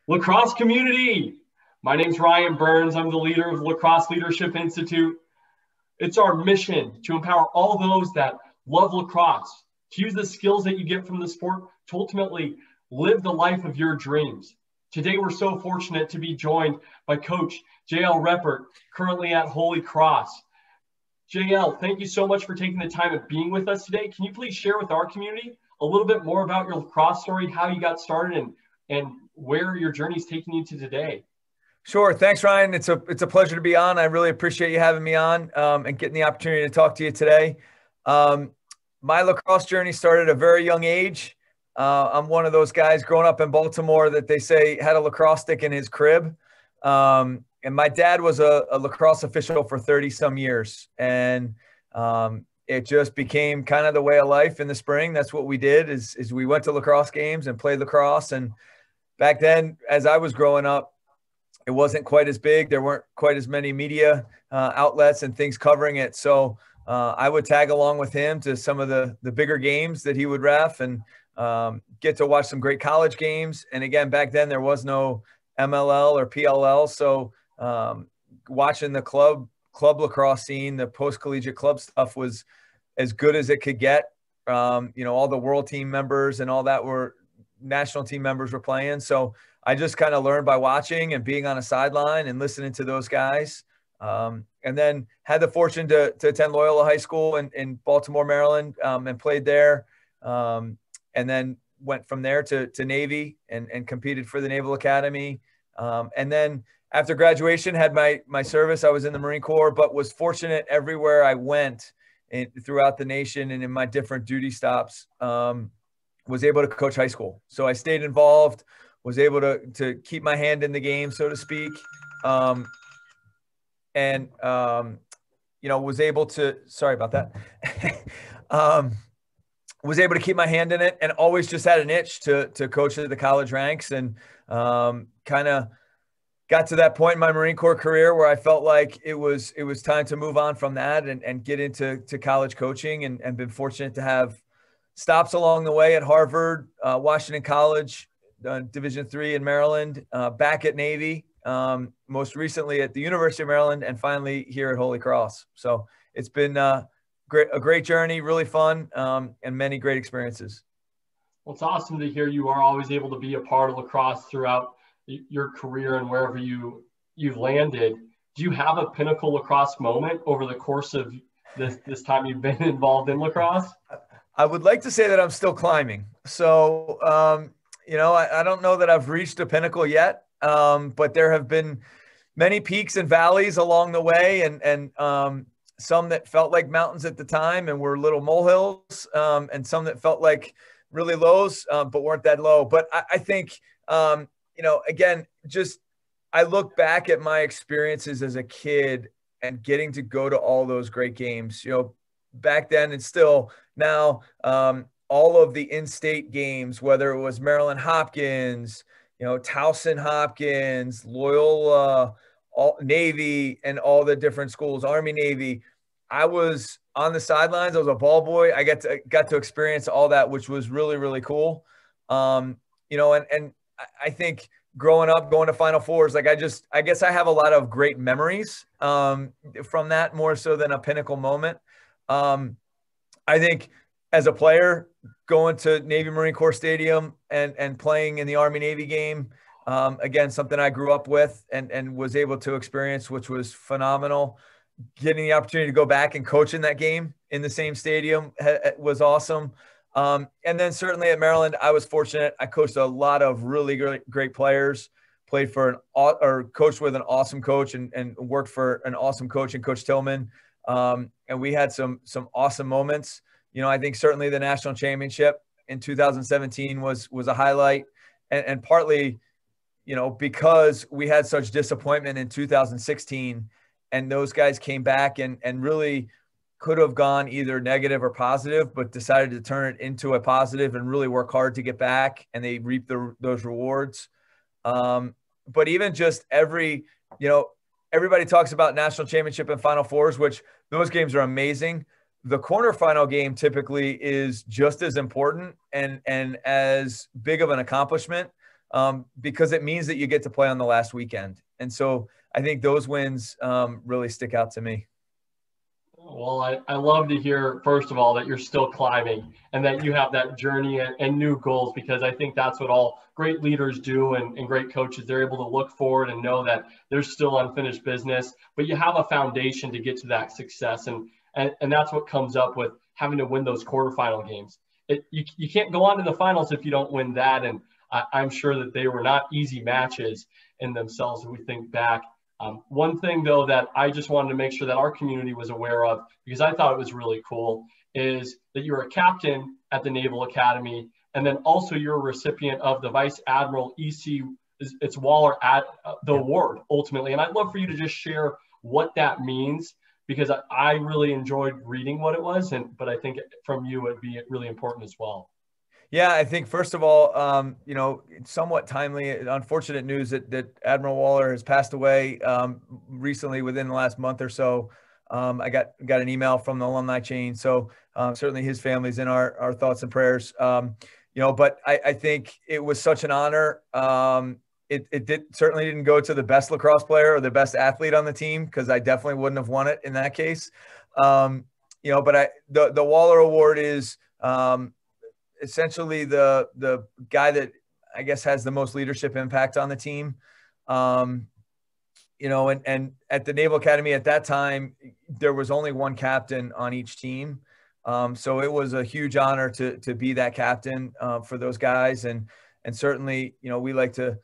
Lacrosse community. My name's Ryan Berns. I'm the leader of Lacrosse Leadership Institute. It's our mission to empower all those that love lacrosse, to use the skills that you get from the sport to ultimately live the life of your dreams. Today, we're so fortunate to be joined by Coach J.L Reppert, currently at Holy Cross. J.L, thank you so much for taking the time of being with us today. Can you please share with our community a little bit more about your lacrosse story, how you got started, and where your journey is taking you to today? Sure. Thanks, Ryan. It's a pleasure to be on. I really appreciate you having me on and getting the opportunity to talk to you today. My lacrosse journey started at a very young age. I'm one of those guys growing up in Baltimore that they say had a lacrosse stick in his crib. And my dad was a lacrosse official for 30 some years. And it just became kind of the way of life in the spring. That's what we did is we went to lacrosse games and played lacrosse. And back then, as I was growing up, it wasn't quite as big. There weren't quite as many media outlets and things covering it. So I would tag along with him to some of the bigger games that he would ref and get to watch some great college games. And again, back then there was no MLL or PLL. So watching the club lacrosse scene, the post-collegiate club stuff was as good as it could get. All the world team members and all that were national team members were playing. So I just kind of learned by watching and being on a sideline and listening to those guys. And then had the fortune to attend Loyola High School in Baltimore, Maryland, and played there. And then went from there to Navy and competed for the Naval Academy. And then after graduation, had my service. I was in the Marine Corps, but was fortunate everywhere I went throughout the nation and in my different duty stops, was able to coach high school. So I stayed involved, was able to keep my hand in the game, so to speak. Was able to, sorry about that. Was able to keep my hand in it and always just had an itch to coach at the college ranks, and kind of got to that point in my Marine Corps career where I felt like it was time to move on from that and get into college coaching, and been fortunate to have stops along the way at Harvard, Washington College, Division III in Maryland, back at Navy, most recently at the University of Maryland, and finally here at Holy Cross. So it's been a great journey, really fun, and many great experiences. Well, it's awesome to hear you are always able to be a part of lacrosse throughout your career and wherever you've landed. Do you have a pinnacle lacrosse moment over the course of this time you've been involved in lacrosse? I would like to say that I'm still climbing. So, I don't know that I've reached a pinnacle yet, but there have been many peaks and valleys along the way, and some that felt like mountains at the time and were little molehills, and some that felt like really lows, but weren't that low. But I think, again, just I look back at my experiences as a kid and getting to go to all those great games, back then and still now, all of the in-state games, whether it was Maryland Hopkins, Towson Hopkins, Loyola, Navy, and all the different schools, Army, Navy. I was on the sidelines. I was a ball boy. I got to experience all that, which was really, really cool. And I think growing up, going to Final Fours, I guess I have a lot of great memories from that, more so than a pinnacle moment. I think as a player, going to Navy Marine Corps Stadium and playing in the Army Navy game, again, something I grew up with and was able to experience, which was phenomenal. Getting the opportunity to go back and coach in that game in the same stadium was awesome. And then certainly at Maryland, I was fortunate. I coached a lot of really great players, played for coached with an awesome coach and worked for an awesome coach and Coach Tillman. And we had some awesome moments. I think certainly the national championship in 2017 was a highlight, and partly, because we had such disappointment in 2016, and those guys came back and really could have gone either negative or positive, but decided to turn it into a positive and really work hard to get back, and they reaped those rewards. But even just everybody talks about national championship and Final Fours, which those games are amazing. The quarterfinal game typically is just as important and as big of an accomplishment. because it means that you get to play on the last weekend. And so I think those wins really stick out to me. Well, I love to hear, first of all, that you're still climbing and that you have that journey and new goals, because I think that's what all great leaders do and great coaches. They're able to look forward and know that there's still unfinished business, but you have a foundation to get to that success. And that's what comes up with having to win those quarterfinal games. You can't go on to the finals if you don't win that. And I'm sure that they were not easy matches in themselves if we think back. One thing, though, that I just wanted to make sure that our community was aware of, because I thought it was really cool, is that you're a captain at the Naval Academy, and then also you're a recipient of the Vice Admiral E.C. It's Waller at the award, ultimately. And I'd love for you to just share what that means, because I really enjoyed reading what it was, but I think from you it'd be really important as well. Yeah, I think first of all, somewhat timely, unfortunate news that Admiral Waller has passed away recently within the last month or so. I got an email from the alumni chain, so certainly his family's in our thoughts and prayers. But I think it was such an honor. It certainly didn't go to the best lacrosse player or the best athlete on the team, because I definitely wouldn't have won it in that case. But the Waller Award is essentially the guy that I guess has the most leadership impact on the team. And at the Naval Academy at that time, there was only one captain on each team. So it was a huge honor to be that captain for those guys. And certainly, we like to,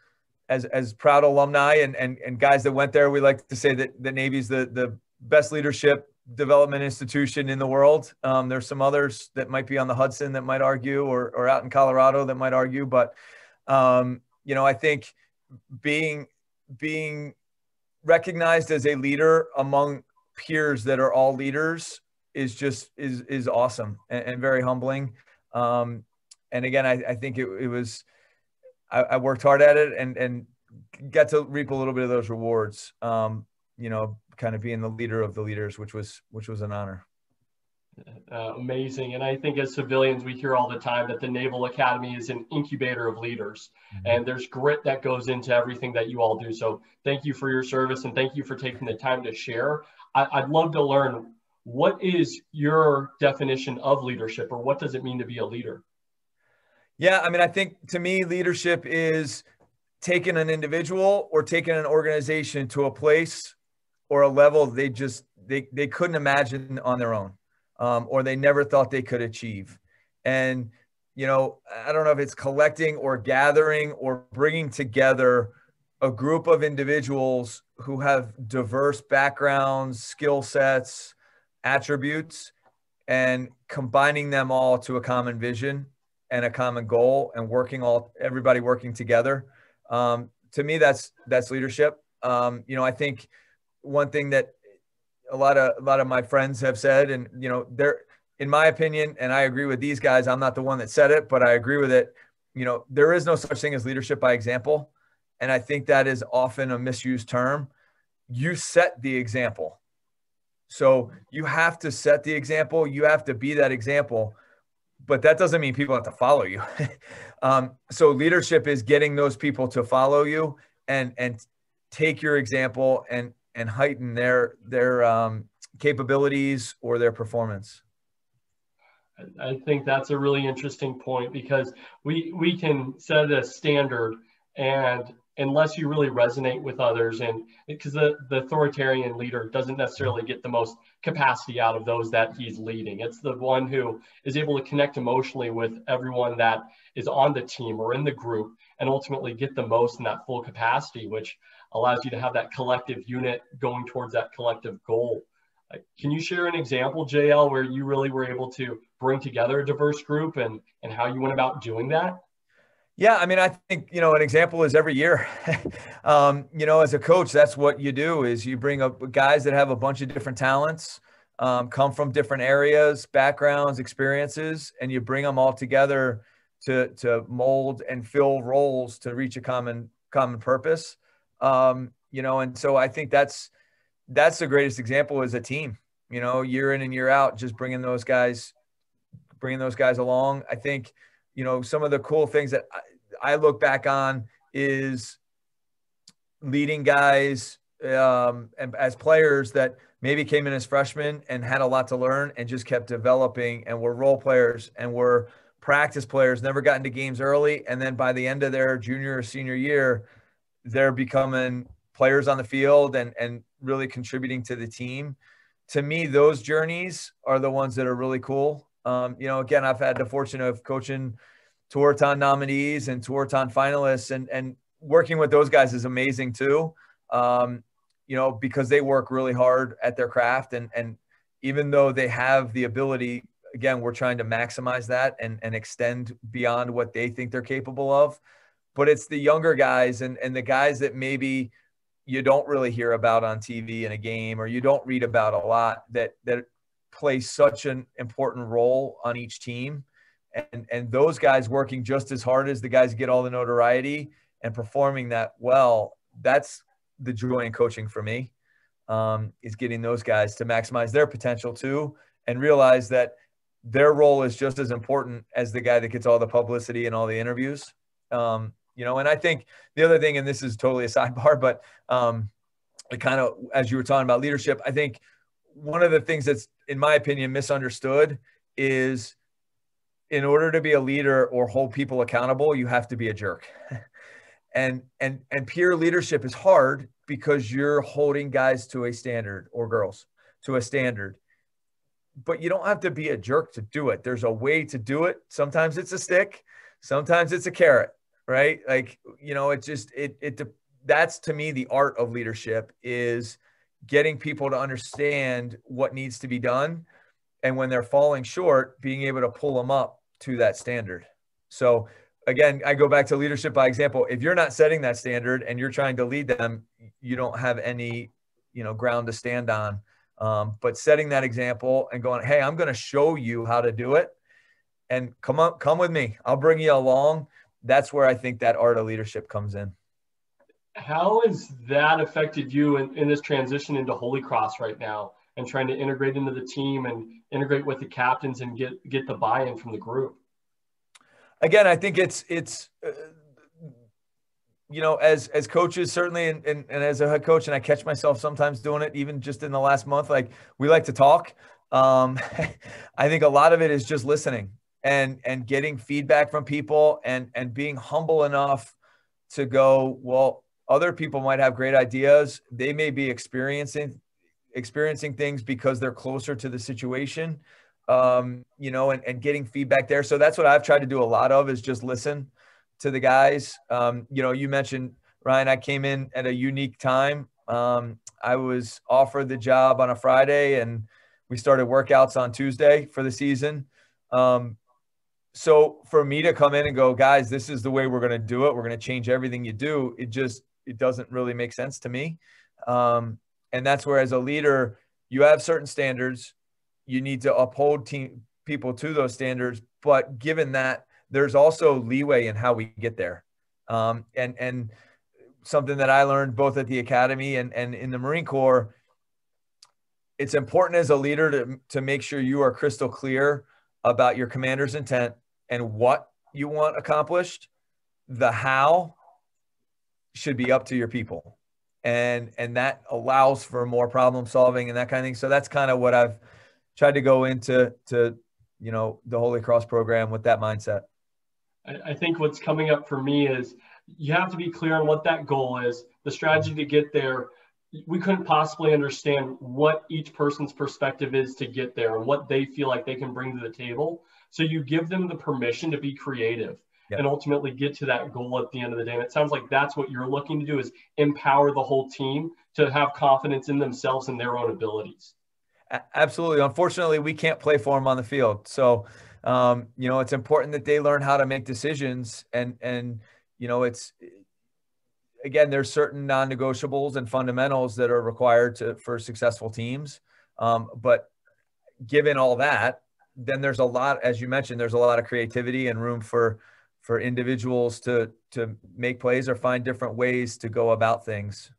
as proud alumni and guys that went there, we like to say that the Navy's the best leadership development institution in the world. There's some others that might be on the Hudson that might argue, or out in Colorado that might argue. But, I think being recognized as a leader among peers that are all leaders is awesome and very humbling. And again, I think it was, I worked hard at it and got to reap a little bit of those rewards, kind of being the leader of the leaders, which was an honor. Amazing. And I think as civilians, we hear all the time that the Naval Academy is an incubator of leaders, and there's grit that goes into everything that you all do. So thank you for your service, and thank you for taking the time to share. I'd love to learn, what is your definition of leadership, or what does it mean to be a leader? Yeah, I mean, I think to me, leadership is taking an individual or taking an organization to a place or a level they couldn't imagine on their own, or they never thought they could achieve. And, I don't know if it's collecting or gathering or bringing together a group of individuals who have diverse backgrounds, skill sets, attributes, and combining them all to a common vision and a common goal, and everybody working together. To me, that's leadership. I think one thing that a lot of my friends have said, and they're, in my opinion, and I agree with these guys, I'm not the one that said it, but I agree with it. There is no such thing as leadership by example. And I think that is often a misused term. You set the example. So you have to set the example. You have to be that example, but that doesn't mean people have to follow you. So leadership is getting those people to follow you and take your example and heighten their capabilities or their performance. I think that's a really interesting point, because we can set a standard, and unless you really resonate with others, and because the authoritarian leader doesn't necessarily get the most capacity out of those that he's leading. It's the one who is able to connect emotionally with everyone that is on the team or in the group, and ultimately get the most in that full capacity, which allows you to have that collective unit going towards that collective goal. Can you share an example, J.L., where you really were able to bring together a diverse group and how you went about doing that? Yeah, I mean, I think, an example is every year, as a coach, that's what you do, is you bring up guys that have a bunch of different talents, come from different areas, backgrounds, experiences, and you bring them all together to mold and fill roles to reach a common purpose. And so I think that's the greatest example, is a team, year in and year out, just bringing those guys along. I think, some of the cool things that I look back on is leading guys and as players that maybe came in as freshmen and had a lot to learn and just kept developing and were role players and were practice players, never got into games early. And then by the end of their junior or senior year, they're becoming players on the field and really contributing to the team. To me, those journeys are the ones that are really cool. Again, I've had the fortune of coaching Tewaaraton nominees and Tewaaraton finalists, and working with those guys is amazing too. Because they work really hard at their craft, and even though they have the ability, again, we're trying to maximize that and extend beyond what they think they're capable of. But it's the younger guys and the guys that maybe you don't really hear about on TV in a game, or you don't read about a lot, that play such an important role on each team. And those guys working just as hard as the guys get all the notoriety and performing that well, that's the joy in coaching for me, is getting those guys to maximize their potential too, and realize that their role is just as important as the guy that gets all the publicity and all the interviews. And I think the other thing, and this is totally a sidebar, but it kind of, as you were talking about leadership, I think one of the things that's, in my opinion, misunderstood is, in order to be a leader or hold people accountable, you have to be a jerk. And peer leadership is hard because you're holding guys to a standard, or girls to a standard. But you don't have to be a jerk to do it. There's a way to do it. Sometimes it's a stick, sometimes it's a carrot, right? Like, that's, to me, the art of leadership, is getting people to understand what needs to be done. And when they're falling short, being able to pull them up to that standard. So again, I go back to leadership by example. If you're not setting that standard and you're trying to lead them, you don't have any, ground to stand on. But setting that example and going, hey, I'm going to show you how to do it, and come with me. I'll bring you along. That's where I think that art of leadership comes in. How has that affected you in this transition into Holy Cross right now, and trying to integrate into the team and integrate with the captains and get the buy-in from the group? Again, I think it's as coaches, certainly, and as a head coach, and I catch myself sometimes doing it, even just in the last month, like, we like to talk. I think a lot of it is just listening and getting feedback from people, and being humble enough to go, well, other people might have great ideas. They may be experiencing things because they're closer to the situation, and getting feedback there. So that's what I've tried to do a lot of, is just listen to the guys. You mentioned, Ryan, I came in at a unique time. I was offered the job on a Friday, and we started workouts on Tuesday for the season. So for me to come in and go, guys, this is the way we're going to do it, we're going to change everything you do, it doesn't really make sense to me. And that's where, as a leader, you have certain standards. You need to uphold people to those standards. But given that, there's also leeway in how we get there. And something that I learned both at the academy and in the Marine Corps, it's important as a leader to make sure you are crystal clear about your commander's intent and what you want accomplished. The how should be up to your people. And that allows for more problem solving and that kind of thing. So that's kind of what I've tried to go into the Holy Cross program with that mindset. I think what's coming up for me is you have to be clear on what that goal is, the strategy to get there. We couldn't possibly understand what each person's perspective is to get there and what they feel like they can bring to the table. So you give them the permission to be creative. Yep. And ultimately get to that goal at the end of the day. And it sounds like that's what you're looking to do, is empower the whole team to have confidence in themselves and their own abilities. Absolutely. Unfortunately, we can't play for them on the field. So, it's important that they learn how to make decisions. And it's, again, there's certain non-negotiables and fundamentals that are required for successful teams. But given all that, then there's a lot, as you mentioned, there's a lot of creativity and room for individuals to make plays or find different ways to go about things.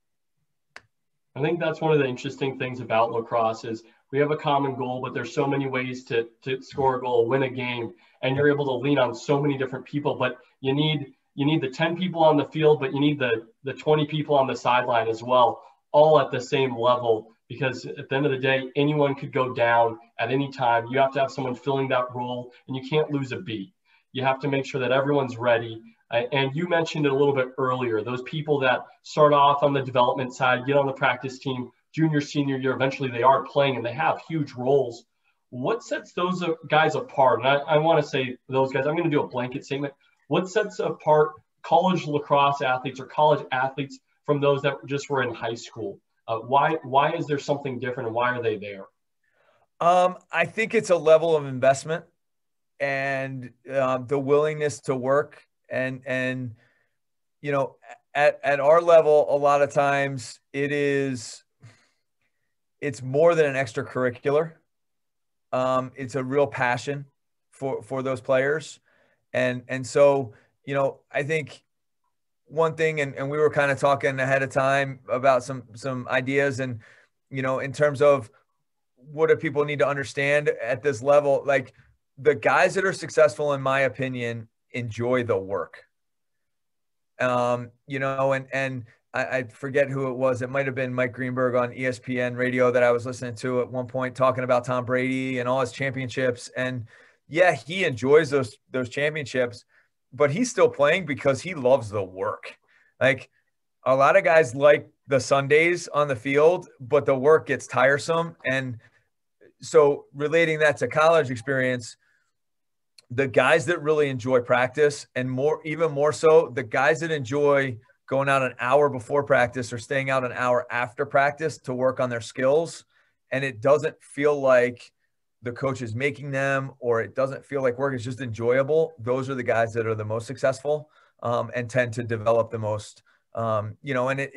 I think that's one of the interesting things about lacrosse is we have a common goal, but there's so many ways to score a goal, win a game, and you're able to lean on so many different people. But you need you need the 10 people on the field, but you need the 20 people on the sideline as well, all at the same level, because at the end of the day, anyone could go down at any time. You have to have someone filling that role, and you can't lose a beat. You have to make sure that everyone's ready. And you mentioned it a little bit earlier, those people that start off on the development side, get on the practice team, junior, senior year, eventually they are playing and they have huge roles. What sets those guys apart? And I want to say those guys, I'm going to do a blanket statement. What sets apart college lacrosse athletes or college athletes from those that just were in high school? Why is there something different, and why are they there? I think it's a level of investment and the willingness to work. And you know, at our level, a lot of times it's more than an extracurricular. It's a real passion for those players. And so, you know, I think one thing, and we were kind of talking ahead of time about some ideas, and, you know, in terms of what do people need to understand at this level, like the guys that are successful, in my opinion, enjoy the work. You know, and I forget who it was. It might've been Mike Greenberg on ESPN radio that I was listening to at one point, talking about Tom Brady and all his championships. And yeah, he enjoys those championships, but he's still playing because he loves the work. Like a lot of guys like the Sundays on the field, but the work gets tiresome. And so relating that to college experience, the guys that really enjoy practice, and even more so, the guys that enjoy going out an hour before practice or staying out an hour after practice to work on their skills, and it doesn't feel like the coach is making them, or it doesn't feel like work is just enjoyable, those are the guys that are the most successful and tend to develop the most. You know, and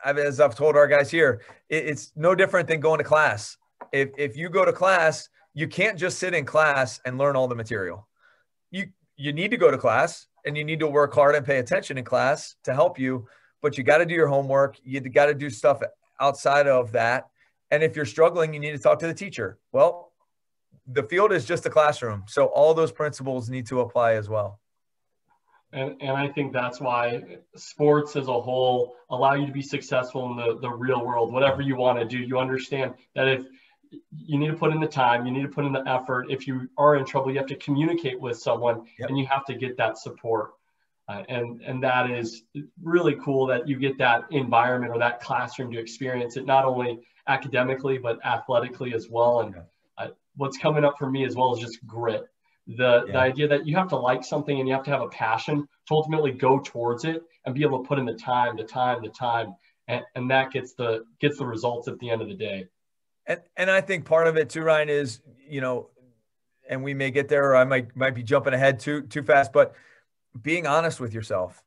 as I've told our guys here, it's no different than going to class. If you go to class, you can't just sit in class and learn all the material. You need to go to class, and you need to work hard and pay attention in class to help you, but you got to do your homework. You got to do stuff outside of that. And if you're struggling, you need to talk to the teacher. Well, the field is just a classroom. So all those principles need to apply as well. And I think that's why sports as a whole allow you to be successful in the real world. Whatever you want to do, you understand that if you need to put in the time, you need to put in the effort. If you are in trouble, you have to communicate with someone, yep, and you have to get that support. And that is really cool that you get that environment or that classroom to experience it, not only academically, but athletically as well. And what's coming up for me as well is just grit. The idea that you have to like something and you have to have a passion to ultimately go towards it and be able to put in the time. And that gets the results at the end of the day. And I think part of it too, Ryan, is, you know, and we may get there, or I might be jumping ahead too fast, but being honest with yourself.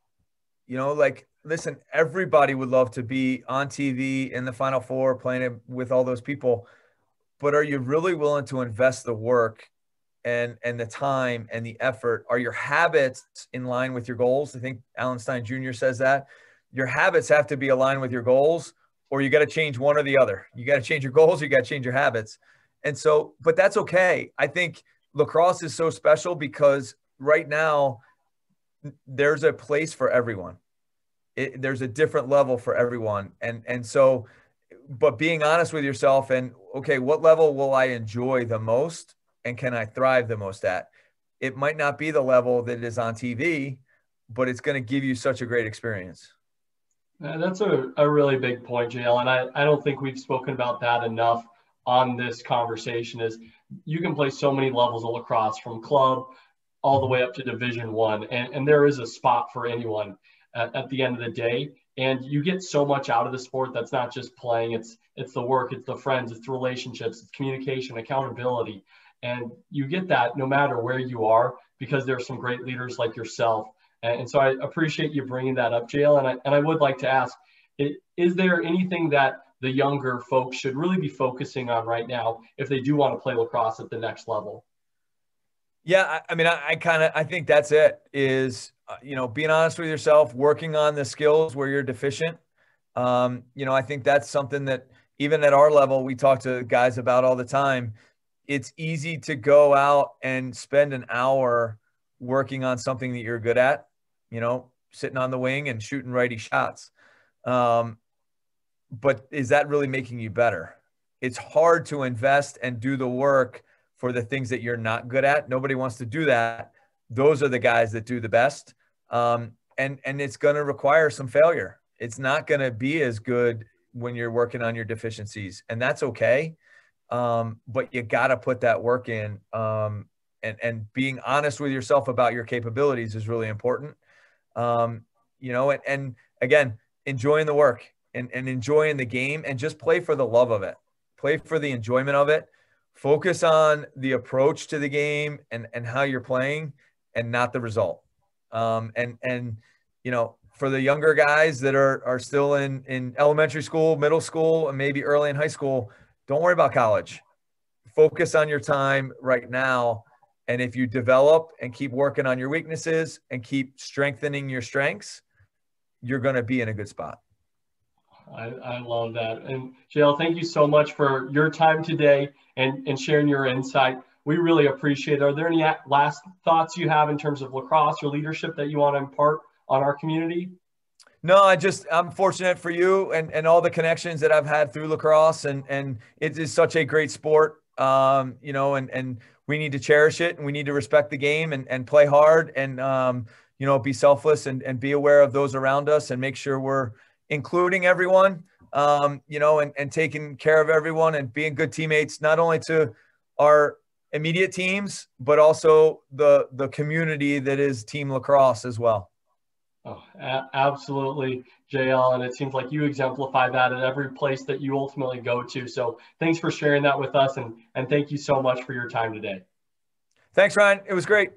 You know, like, listen, everybody would love to be on TV in the Final Four playing with all those people, but are you really willing to invest the work and the time and the effort? Are your habits in line with your goals? I think Alan Stein Jr. says that your habits have to be aligned with your goals, or you got to change one or the other. You got to change your goals, you got to change your habits. And so, but that's okay. I think lacrosse is so special because right now there's a place for everyone. There's a different level for everyone. And so, but being honest with yourself and, okay, what level will I enjoy the most and can I thrive the most at? It might not be the level that is on TV, but it's going to give you such a great experience. That's a really big point, J.L. And I don't think we've spoken about that enough on this conversation. Is you can play so many levels of lacrosse, from club all the way up to Division I, and there is a spot for anyone at the end of the day. And you get so much out of the sport that's not just playing. It's the work, it's the friends, it's the relationships, it's communication, accountability. And you get that no matter where you are, because there's some great leaders like yourself. And so I appreciate you bringing that up, J.L. And I would like to ask, is there anything that the younger folks should really be focusing on right now if they do want to play lacrosse at the next level? Yeah, I mean, I think that's it, is, you know, being honest with yourself, working on the skills where you're deficient. You know, I think that's something that even at our level, we talk to guys about all the time. It's easy to go out and spend an hour working on something that you're good at, sitting on the wing and shooting righty shots. But is that really making you better? It's hard to invest and do the work for the things that you're not good at. Nobody wants to do that. Those are the guys that do the best. And it's going to require some failure. It's not going to be as good when you're working on your deficiencies, and that's okay. But you got to put that work in. And being honest with yourself about your capabilities is really important. And again, enjoying the work and enjoying the game, and just play for the love of it. Play for the enjoyment of it. Focus on the approach to the game and how you're playing, and not the result. For the younger guys that are still in elementary school, middle school, and maybe early in high school, don't worry about college. Focus on your time right now. And if you develop and keep working on your weaknesses and keep strengthening your strengths, you're going to be in a good spot. I love that. And J.L, thank you so much for your time today and sharing your insight. We really appreciate it. Are there any last thoughts you have in terms of lacrosse or leadership that you want to impart on our community? No, I'm fortunate for you and all the connections that I've had through lacrosse, and it is such a great sport. And we need to cherish it, and we need to respect the game and play hard, and be selfless and be aware of those around us, and make sure we're including everyone, and taking care of everyone, and being good teammates, not only to our immediate teams, but also the community that is Team Lacrosse as well. Oh, absolutely, J.L. And it seems like you exemplify that at every place that you ultimately go to. So thanks for sharing that with us. And thank you so much for your time today. Thanks, Ryan. It was great.